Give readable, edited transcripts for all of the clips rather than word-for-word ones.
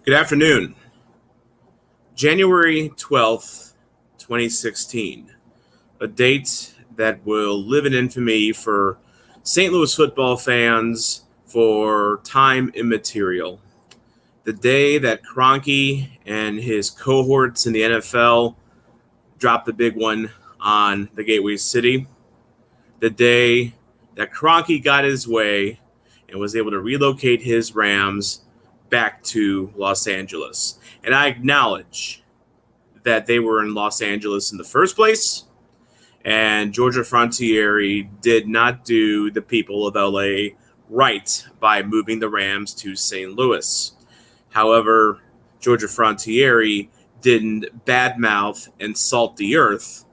Good afternoon. January 12th, 2016, a date that will live in infamy for St. Louis football fans for time immaterial. The day that Kroenke and his cohorts in the NFL dropped the big one on the Gateway City. The day that Kroenke got his way and was able to relocate his Rams back to Los Angeles. And I acknowledge that they were in Los Angeles in the first place, and Georgia Frontiere did not do the people of LA right by moving the Rams to St. Louis. However, Georgia Frontiere didn't badmouth and salt the earth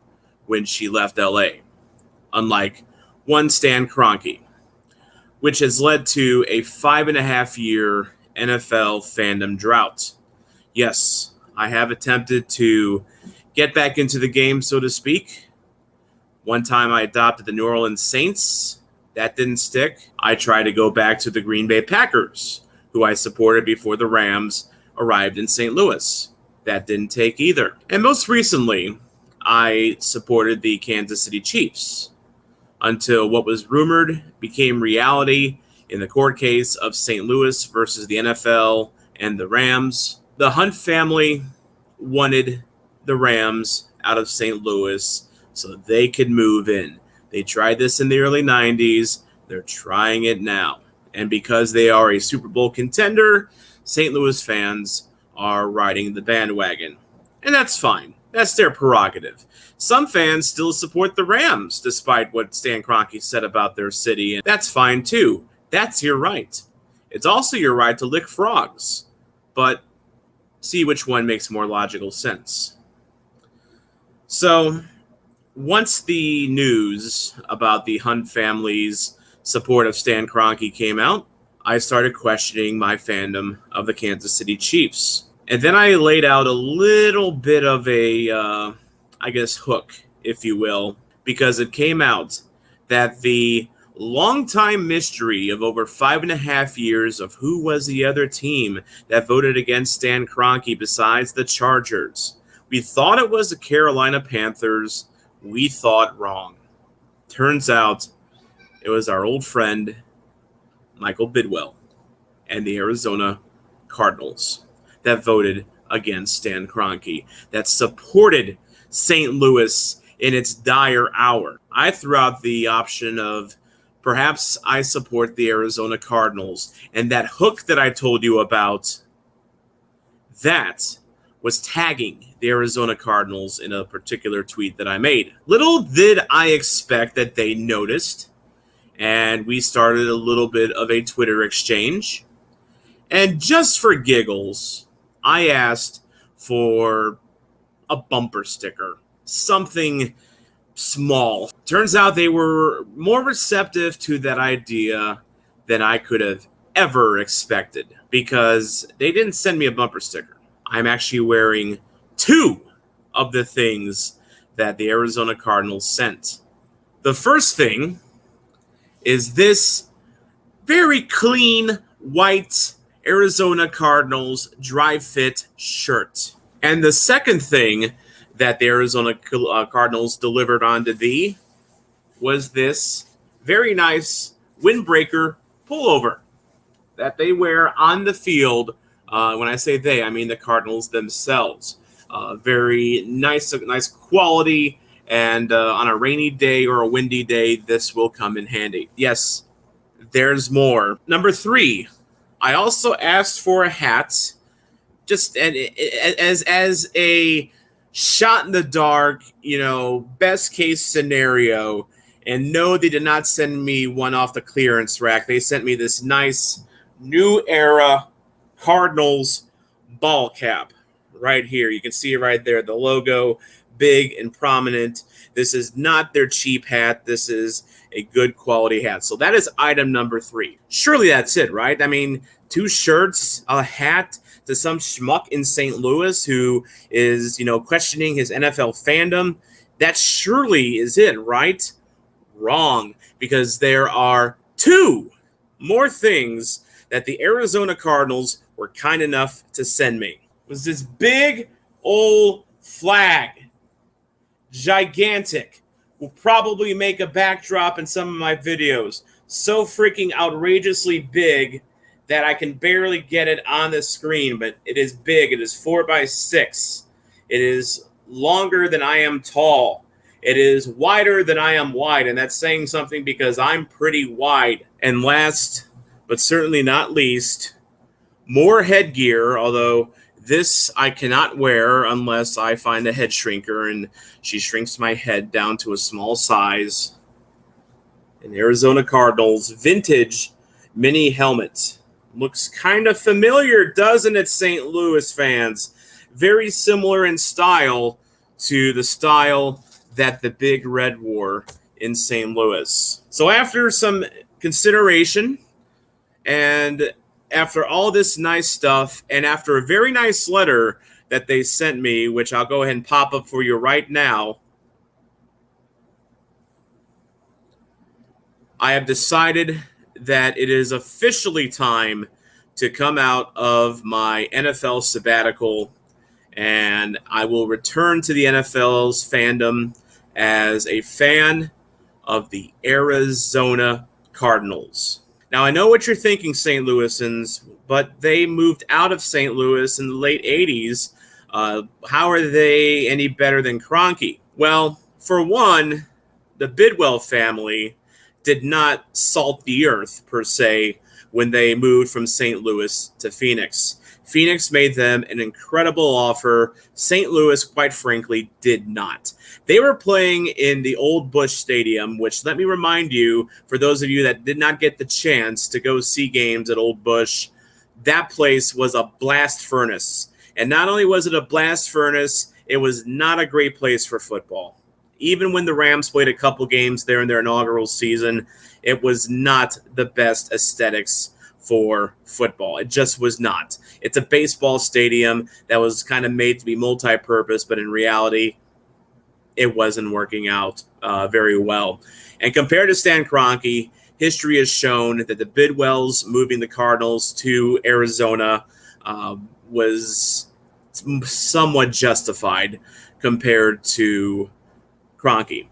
when she left LA, unlike one Stan Kroenke, which has led to a 5.5-year NFL fandom drought. Yes, I have attempted to get back into the game, so to speak. One time I adopted the New Orleans Saints. That didn't stick. I tried to go back to the Green Bay Packers, who I supported before the Rams arrived in St. Louis. That didn't take either. And most recently, I supported the Kansas City Chiefs until what was rumored became reality in the court case of St. Louis versus the NFL and the Rams. The Hunt family wanted the Rams out of St. Louis so they could move in. They tried this in the early 90s. They're trying it now. And because they are a Super Bowl contender, St. Louis fans are riding the bandwagon. And that's fine. That's their prerogative. Some fans still support the Rams, despite what Stan Kroenke said about their city. And that's fine, too. That's your right. It's also your right to lick frogs. But see which one makes more logical sense. So, once the news about the Hunt family's support of Stan Kroenke came out, I started questioning my fandom of the Kansas City Chiefs. And then I laid out a little bit of a, hook, if you will, because it came out that the longtime mystery of over 5.5 years of who was the other team that voted against Stan Kroenke besides the Chargers. We thought it was the Carolina Panthers. We thought wrong. Turns out it was our old friend, Michael Bidwell, and the Arizona Cardinals that voted against Stan Kroenke, that supported St. Louis in its dire hour. I threw out the option of perhaps I support the Arizona Cardinals, and that hook that I told you about, that was tagging the Arizona Cardinals in a particular tweet that I made. Little did I expect that they noticed, and we started a little bit of a Twitter exchange. And just for giggles, I asked for a bumper sticker, something small. Turns out they were more receptive to that idea than I could have ever expected, because they didn't send me a bumper sticker. I'm actually wearing 2 of the things that the Arizona Cardinals sent. The first thing is this very clean white Arizona Cardinals dry fit shirt. And the second thing that the Arizona Cardinals delivered onto thee was this very nice windbreaker pullover that they wear on the field. When I say they, I mean the Cardinals themselves. Very nice quality, and on a rainy day or a windy day, this will come in handy. Yes, there's more. Number 3, I also asked for a hat, just as a shot in the dark, best case scenario. And no, they did not send me one off the clearance rack. They sent me this nice new era Cardinals ball cap right here. You can see it right there, the logo, big and prominent. This is not their cheap hat. This is a good quality hat. So that is item number 3. Surely that's it, right? I mean, 2 shirts, a hat to some schmuck in St. Louis who is, questioning his NFL fandom. That surely is it, right? Wrong, because there are 2 more things that the Arizona Cardinals were kind enough to send me. It was this big old flag, gigantic. Will probably make a backdrop in some of my videos. So freaking outrageously big that I can barely get it on the screen, but it is big. It is 4x6. It is longer than I am tall. It is wider than I am wide, and that's saying something because I'm pretty wide. And last, but certainly not least, more headgear, although this I cannot wear unless I find a head shrinker, and she shrinks my head down to a small size. An Arizona Cardinals vintage mini helmet. Looks kind of familiar, doesn't it, St. Louis fans? Very similar in style to the style that the Big Red wore in St. Louis. So after some consideration and after all this nice stuff and after a very nice letter that they sent me, which I'll go ahead and pop up for you right now, I have decided that it is officially time to come out of my NFL sabbatical, and I will return to the NFL's fandom as a fan of the Arizona Cardinals. Now, I know what you're thinking, St. Louisans, but they moved out of St. Louis in the late 80s. How are they any better than Kroenke? Well, for one, the Bidwell family did not salt the earth, per se, when they moved from St. Louis to Phoenix. Phoenix made them an incredible offer. St. Louis, quite frankly, did not. They were playing in the old Busch Stadium, which, let me remind you, for those of you that did not get the chance to go see games at Old Busch, that place was a blast furnace. And not only was it a blast furnace, it was not a great place for football. Even when the Rams played a couple games there in their inaugural season, it was not the best aesthetics for football. It just was not. It's a baseball stadium that was kind of made to be multi-purpose, but in reality, it wasn't working out very well. And compared to Stan Kroenke, history has shown that the Bidwells moving the Cardinals to Arizona was somewhat justified compared to Kroenke.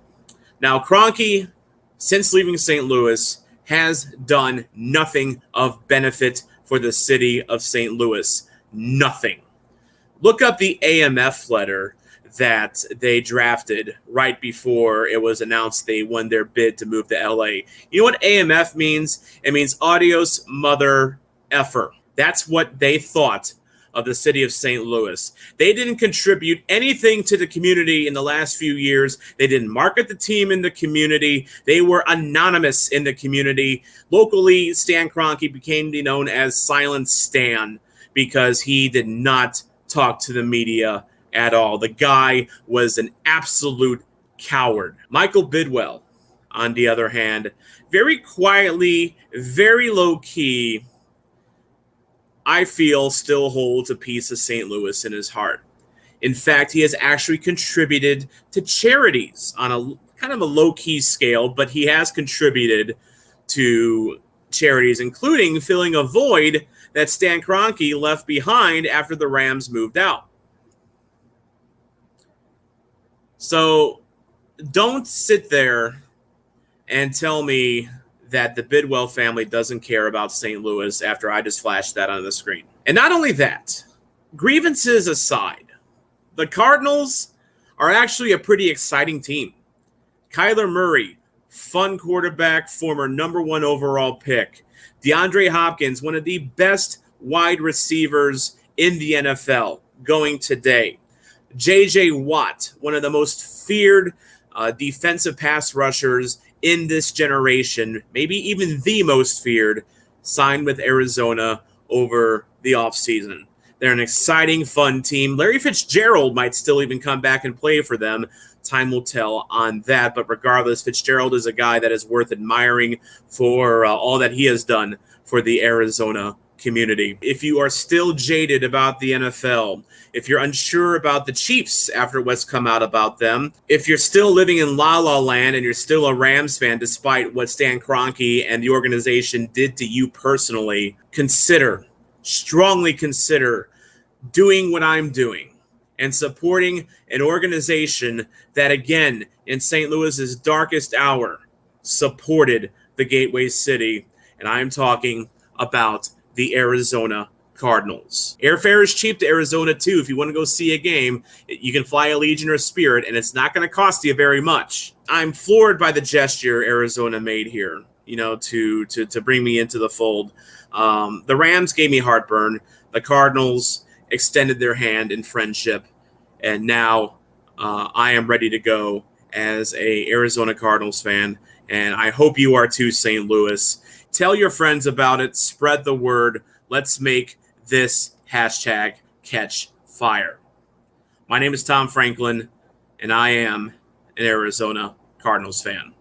Now, Kroenke, since leaving St. Louis, has done nothing of benefit for the city of St. Louis. Nothing. Look up the AMF letter that they drafted right before it was announced they won their bid to move to LA. You know what AMF means? It means adios mother effer. That's what they thought of the city of St. Louis. They didn't contribute anything to the community in the last few years. They didn't market the team in the community. They were anonymous in the community. Locally, Stan Kroenke became known as Silent Stan because he did not talk to the media at all. The guy was an absolute coward. Michael Bidwell, on the other hand, very quietly, very low-key, I feel still holds a piece of St. Louis in his heart. In fact, he has actually contributed to charities on a kind of a low-key scale, but he has contributed to charities, including filling a void that Stan Kroenke left behind after the Rams moved out. So don't sit there and tell me that the Bidwell family doesn't care about St. Louis after I just flashed that on the screen. And not only that, grievances aside, the Cardinals are actually a pretty exciting team. Kyler Murray, fun quarterback, former number 1 overall pick. DeAndre Hopkins, one of the best wide receivers in the NFL going today. J.J. Watt, one of the most feared defensive pass rushers in this generation, maybe even the most feared, signed with Arizona over the offseason. They're an exciting, fun team. Larry Fitzgerald might still even come back and play for them. Time will tell on that. But regardless, Fitzgerald is a guy that is worth admiring for all that he has done for the Arizona community. If you are still jaded about the NFL, if you're unsure about the Chiefs after what's come out about them, if you're still living in La La Land and you're still a Rams fan despite what Stan Kroenke and the organization did to you personally, consider strongly consider doing what I'm doing and supporting an organization that, again, in St. Louis's darkest hour, supported the Gateway City. And I'm talking about the Arizona Cardinals. Airfare is cheap to Arizona, too. If you want to go see a game, you can fly Allegiant or Spirit, and it's not going to cost you very much. I'm floored by the gesture Arizona made here, to bring me into the fold. The Rams gave me heartburn. The Cardinals extended their hand in friendship, and now I am ready to go as a Arizona Cardinals fan, and I hope you are too, St. Louis. Tell your friends about it. Spread the word. Let's make this hashtag catch fire. My name is Tom Franklin, and I am an Arizona Cardinals fan.